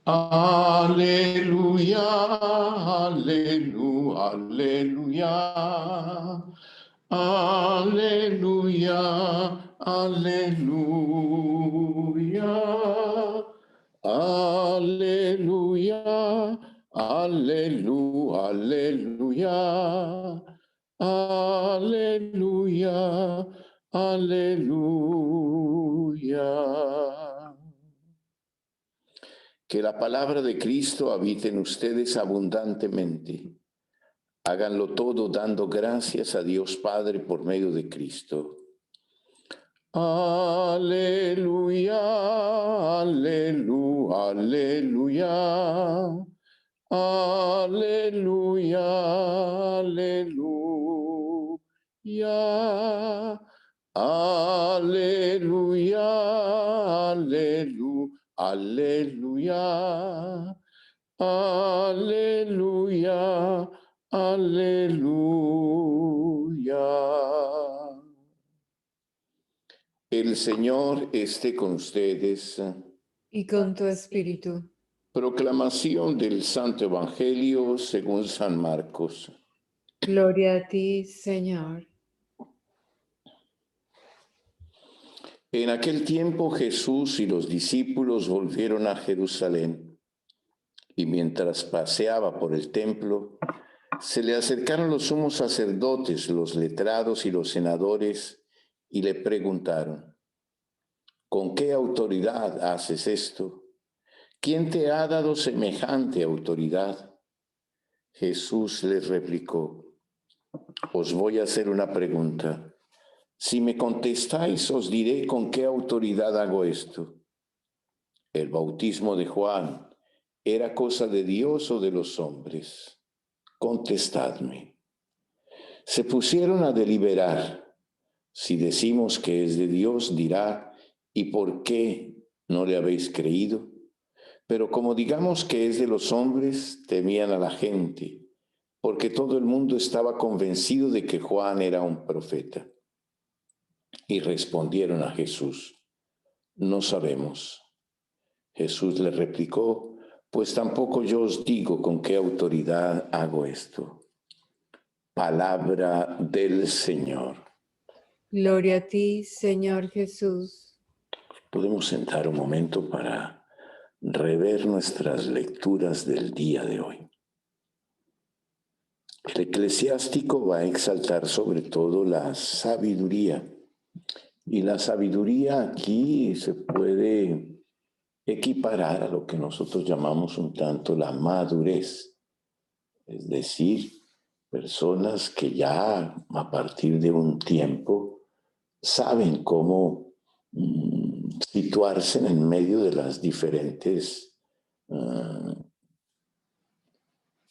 Aleluya, aleluya, aleluya, aleluya, aleluya, aleluya, aleluya, aleluya, aleluya. Que la palabra de Cristo habite en ustedes abundantemente. Háganlo todo dando gracias a Dios Padre por medio de Cristo. Aleluya, aleluya, aleluya. Aleluya, aleluya. Aleluya, aleluya, aleluya. Aleluya, aleluya. El Señor esté con ustedes. Y con tu espíritu. Proclamación del Santo Evangelio según San Marcos. Gloria a ti, Señor. En aquel tiempo Jesús y los discípulos volvieron a Jerusalén, y mientras paseaba por el templo, se le acercaron los sumos sacerdotes, los letrados y los senadores, y le preguntaron: ¿con qué autoridad haces esto? ¿Quién te ha dado semejante autoridad? Jesús les replicó: os voy a hacer una pregunta. Si me contestáis, os diré con qué autoridad hago esto. ¿El bautismo de Juan era cosa de Dios o de los hombres? Contestadme. Se pusieron a deliberar. Si decimos que es de Dios, dirá: ¿y por qué no le habéis creído? Pero como digamos que es de los hombres, temían a la gente, porque todo el mundo estaba convencido de que Juan era un profeta. Y respondieron a Jesús: no sabemos. Jesús le replicó: pues tampoco yo os digo con qué autoridad hago esto. Palabra del Señor. Gloria a ti, Señor Jesús. Podemos sentar un momento para rever nuestras lecturas del día de hoy. El eclesiástico va a exaltar sobre todo la sabiduría. Y la sabiduría aquí se puede equiparar a lo que nosotros llamamos un tanto la madurez. Es decir, personas que ya a partir de un tiempo saben cómo situarse en medio de las diferentes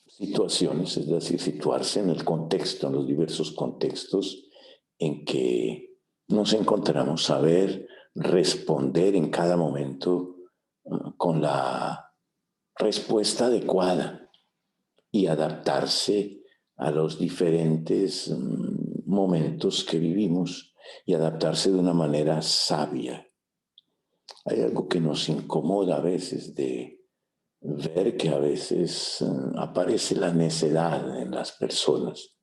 situaciones, es decir, situarse en el contexto, en los diversos contextos en que nos encontramos, saber responder en cada momento con la respuesta adecuada y adaptarse a los diferentes momentos que vivimos y adaptarse de una manera sabia. Hay algo que nos incomoda a veces de ver que a veces aparece la necedad en las personas.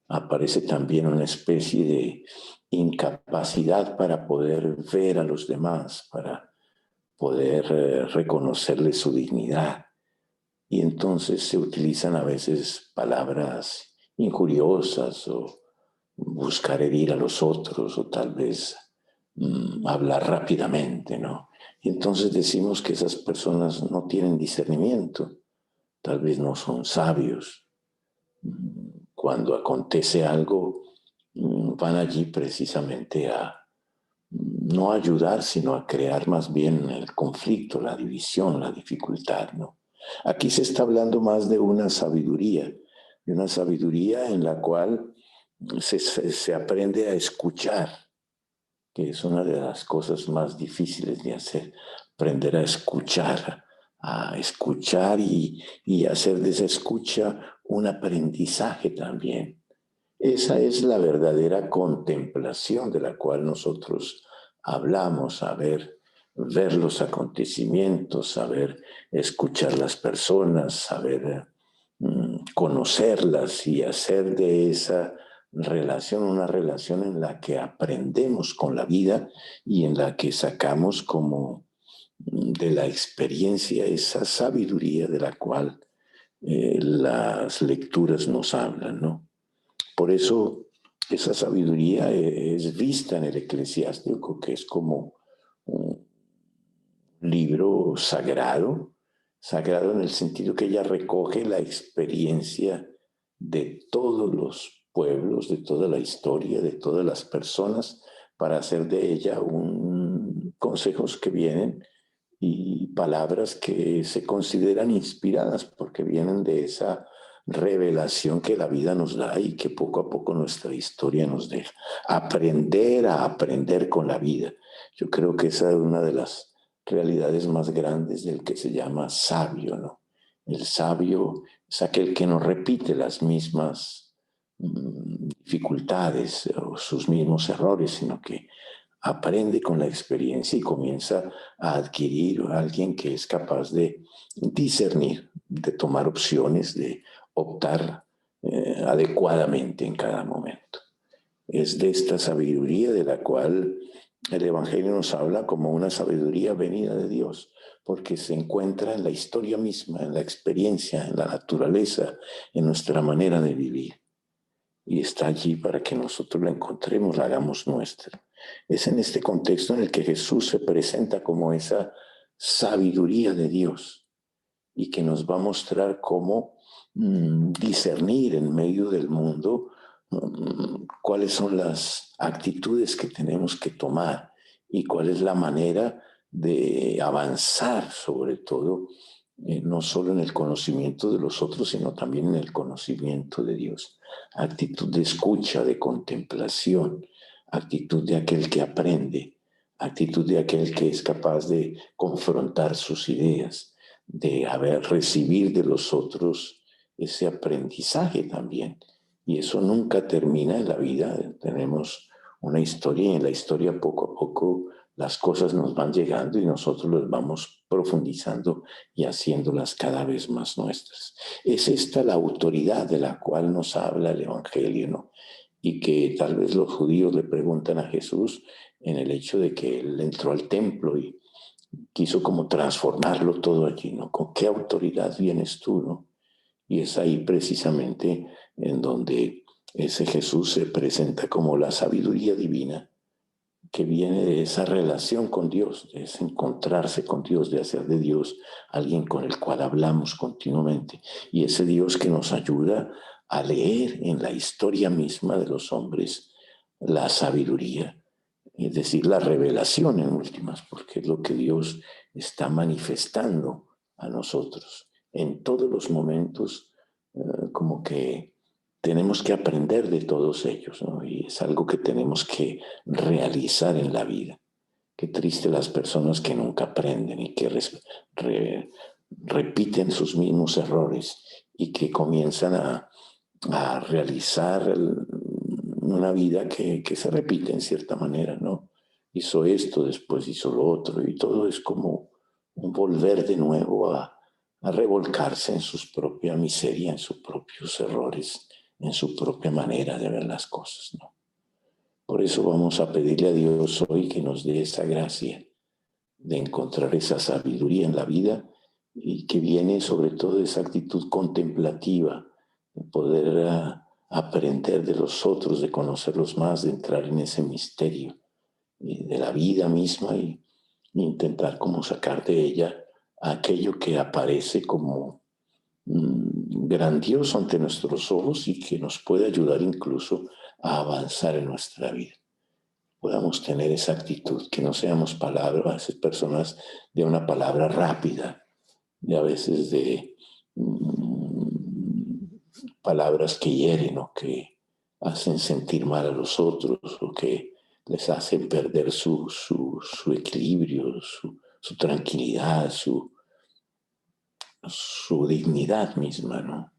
Aparece también una especie de incapacidad para poder ver a los demás, para poder reconocerles su dignidad. Y entonces se utilizan a veces palabras injuriosas o buscar herir a los otros o tal vez hablar rápidamente, ¿no? Y entonces decimos que esas personas no tienen discernimiento, tal vez no son sabios. Cuando acontece algo, van allí precisamente a no ayudar, sino a crear más bien el conflicto, la división, la dificultad, ¿no? Aquí se está hablando más de una sabiduría en la cual se aprende a escuchar, que es una de las cosas más difíciles de hacer, aprender a escuchar y hacer de esa escucha un aprendizaje también. Esa es la verdadera contemplación de la cual nosotros hablamos, a ver ver los acontecimientos, saber escuchar las personas, saber conocerlas y hacer de esa relación una relación en la que aprendemos con la vida y en la que sacamos como de la experiencia esa sabiduría de la cual las lecturas nos hablan, ¿no? Por eso esa sabiduría es vista en el Eclesiástico, que es como un libro sagrado, sagrado en el sentido que ella recoge la experiencia de todos los pueblos, de toda la historia, de todas las personas, para hacer de ella consejos que vienen y palabras que se consideran inspiradas porque vienen de esa revelación que la vida nos da y que poco a poco nuestra historia nos deja. Aprender a aprender con la vida. Yo creo que esa es una de las realidades más grandes del que se llama sabio, ¿no? El sabio es aquel que no repite las mismas dificultades o sus mismos errores, sino que aprende con la experiencia y comienza a adquirir a alguien que es capaz de discernir, de tomar opciones, de optar adecuadamente en cada momento. Es de esta sabiduría de la cual el Evangelio nos habla como una sabiduría venida de Dios, porque se encuentra en la historia misma, en la experiencia, en la naturaleza, en nuestra manera de vivir. Y está allí para que nosotros la encontremos, la hagamos nuestra. Es en este contexto en el que Jesús se presenta como esa sabiduría de Dios y que nos va a mostrar cómo discernir en medio del mundo cuáles son las actitudes que tenemos que tomar y cuál es la manera de avanzar, sobre todo, no solo en el conocimiento de los otros, sino también en el conocimiento de Dios. Actitud de escucha, de contemplación, actitud de aquel que aprende, actitud de aquel que es capaz de confrontar sus ideas, de recibir de los otros ese aprendizaje también. Y eso nunca termina en la vida. Tenemos una historia y en la historia poco a poco las cosas nos van llegando y nosotros las vamos profundizando y haciéndolas cada vez más nuestras. Es esta la autoridad de la cual nos habla el Evangelio, ¿no? Y que tal vez los judíos le preguntan a Jesús en el hecho de que él entró al templo y quiso como transformarlo todo allí, ¿no? ¿Con qué autoridad vienes tú, no? Y es ahí precisamente en donde ese Jesús se presenta como la sabiduría divina que viene de esa relación con Dios, de ese encontrarse con Dios, de hacer de Dios alguien con el cual hablamos continuamente. Y ese Dios que nos ayuda a leer en la historia misma de los hombres la sabiduría, es decir, la revelación en últimas, porque es lo que Dios está manifestando a nosotros en todos los momentos, como que tenemos que aprender de todos ellos, ¿no? Y es algo que tenemos que realizar en la vida. Qué triste las personas que nunca aprenden y que repiten sus mismos errores y que comienzan a realizar una vida que se repite en cierta manera, ¿no? Hizo esto, después hizo lo otro y todo es como un volver de nuevo a revolcarse en su propia miseria, en sus propios errores, en su propia manera de ver las cosas, ¿no? Por eso vamos a pedirle a Dios hoy que nos dé esa gracia de encontrar esa sabiduría en la vida y que viene sobre todo de esa actitud contemplativa, de poder aprender de los otros, de conocerlos más, de entrar en ese misterio de la vida misma y intentar como sacar de ella aquello que aparece como grandioso ante nuestros ojos y que nos puede ayudar incluso a avanzar en nuestra vida. Podamos tener esa actitud, que no seamos palabras, a veces personas de una palabra rápida, y a veces de palabras que hieren o que hacen sentir mal a los otros o que les hacen perder su equilibrio, su tranquilidad, su dignidad misma, ¿no?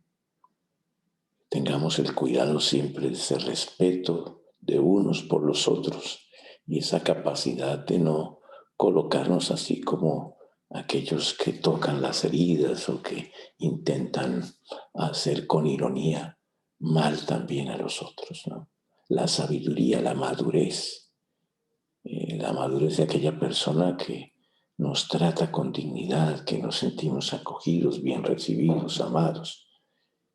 Tengamos el cuidado siempre de ese respeto de unos por los otros y esa capacidad de no colocarnos así como aquellos que tocan las heridas o que intentan hacer con ironía mal también a los otros, ¿no? La sabiduría, la madurez de aquella persona que nos trata con dignidad, que nos sentimos acogidos, bien recibidos, amados,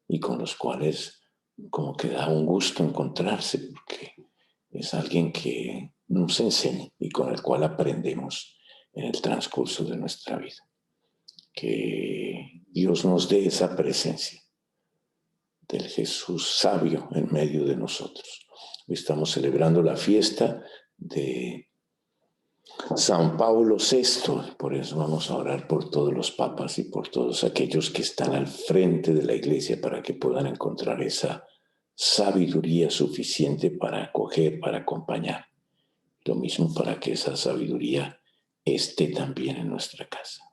y con los cuales como que da un gusto encontrarse, porque es alguien que nos enseña y con el cual aprendemos en el transcurso de nuestra vida. Que Dios nos dé esa presencia del Jesús sabio en medio de nosotros. Hoy estamos celebrando la fiesta de San Pablo VI, por eso vamos a orar por todos los papas y por todos aquellos que están al frente de la iglesia para que puedan encontrar esa sabiduría suficiente para acoger, para acompañar. Lo mismo para que esa sabiduría esté también en nuestra casa.